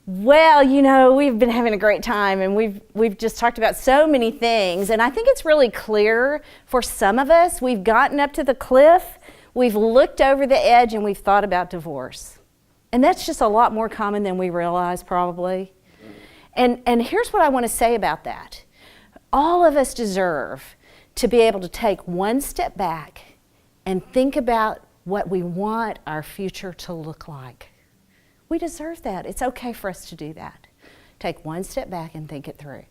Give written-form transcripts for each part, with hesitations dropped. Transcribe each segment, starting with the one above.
Well, we've been having a great time, and we've just talked about so many things, and I think it's really clear for some of us. We've gotten up to the cliff, we've looked over the edge, and we've thought about divorce. And that's just a lot more common than we realize, probably. And here's what I want to say about that. All of us deserve to be able to take one step back and think about what we want our future to look like. We deserve that. It's okay for us to do that. Take one step back and think it through.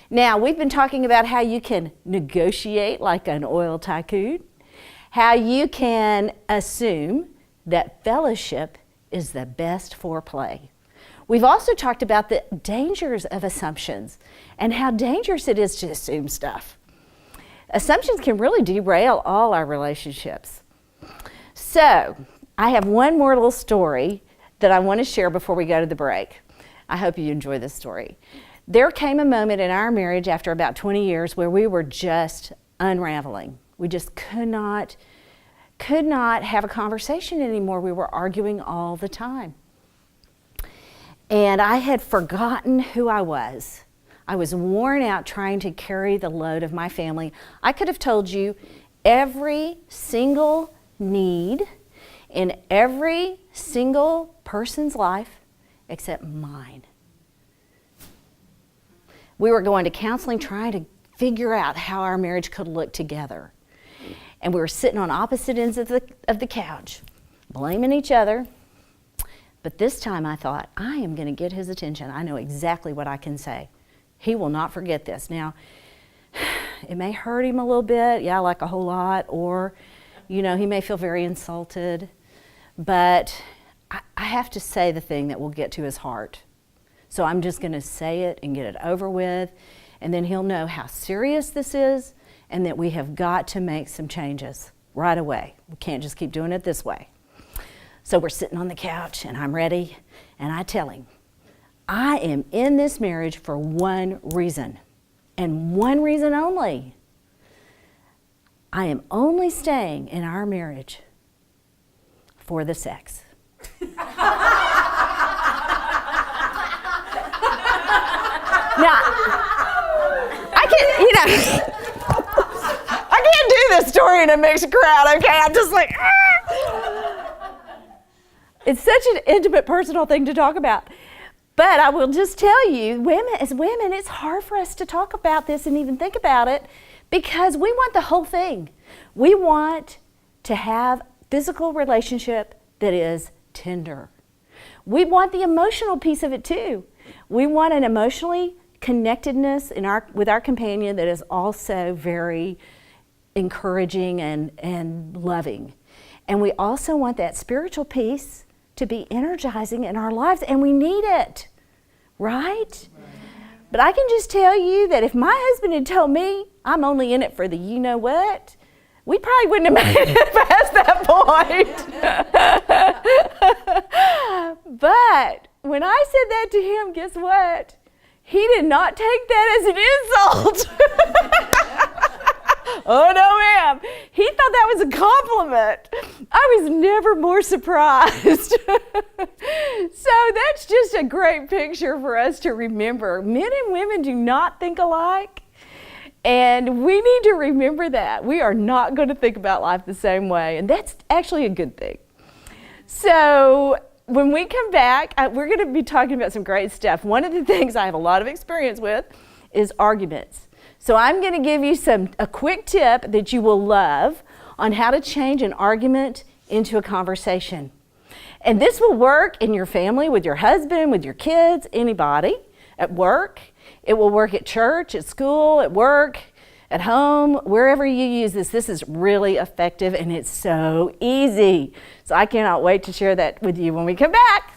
Now, we've been talking about how you can negotiate like an oil tycoon, how you can assume that fellowship is the best foreplay. We've also talked about the dangers of assumptions and how dangerous it is to assume stuff. Assumptions can really derail all our relationships. So, I have one more little story that I want to share before we go to the break. I hope you enjoy this story. There came a moment in our marriage after about 20 years where we were just unraveling. We just could not have a conversation anymore. We were arguing all the time. And I had forgotten who I was. I was worn out trying to carry the load of my family. I could have told you every single need in every single person's life except mine. We were going to counseling trying to figure out how our marriage could look together. And we were sitting on opposite ends of the couch, blaming each other. But this time I thought, I am going to get his attention. I know exactly what I can say. He will not forget this. Now, it may hurt him a little bit, like a whole lot, or, he may feel very insulted. But I have to say the thing that will get to his heart. So I'm just going to say it and get it over with, and then he'll know how serious this is and that we have got to make some changes right away. We can't just keep doing it this way. So we're sitting on the couch, and I'm ready, and I tell him, I am in this marriage for one reason, and one reason only. I am only staying in our marriage for the sex. Now, I can't do this story in a mixed crowd, okay? I'm just like, It's such an intimate, personal thing to talk about. But I will just tell you, as women, it's hard for us to talk about this and even think about it because we want the whole thing. We want to have physical relationship that is tender. We want the emotional piece of it too. We want an emotionally connectedness with our companion that is also very encouraging and loving. And we also want that spiritual piece to be energizing in our lives, and we need it, right? But I can just tell you that if my husband had told me I'm only in it for the you-know-what, we probably wouldn't have made it past that point. But when I said that to him, guess what? He did not take that as an insult. Oh, no, ma'am. He thought that was a compliment. I was never more surprised. So that's just a great picture for us to remember. Men and women do not think alike. And we need to remember that. We are not going to think about life the same way. And that's actually a good thing. So when we come back, we're going to be talking about some great stuff. One of the things I have a lot of experience with is arguments. So I'm going to give you a quick tip that you will love on how to change an argument into a conversation. And this will work in your family, with your husband, with your kids, anybody, at work. It will work at church, at school, at work, at home, wherever you use this. This is really effective and it's so easy. So I cannot wait to share that with you when we come back.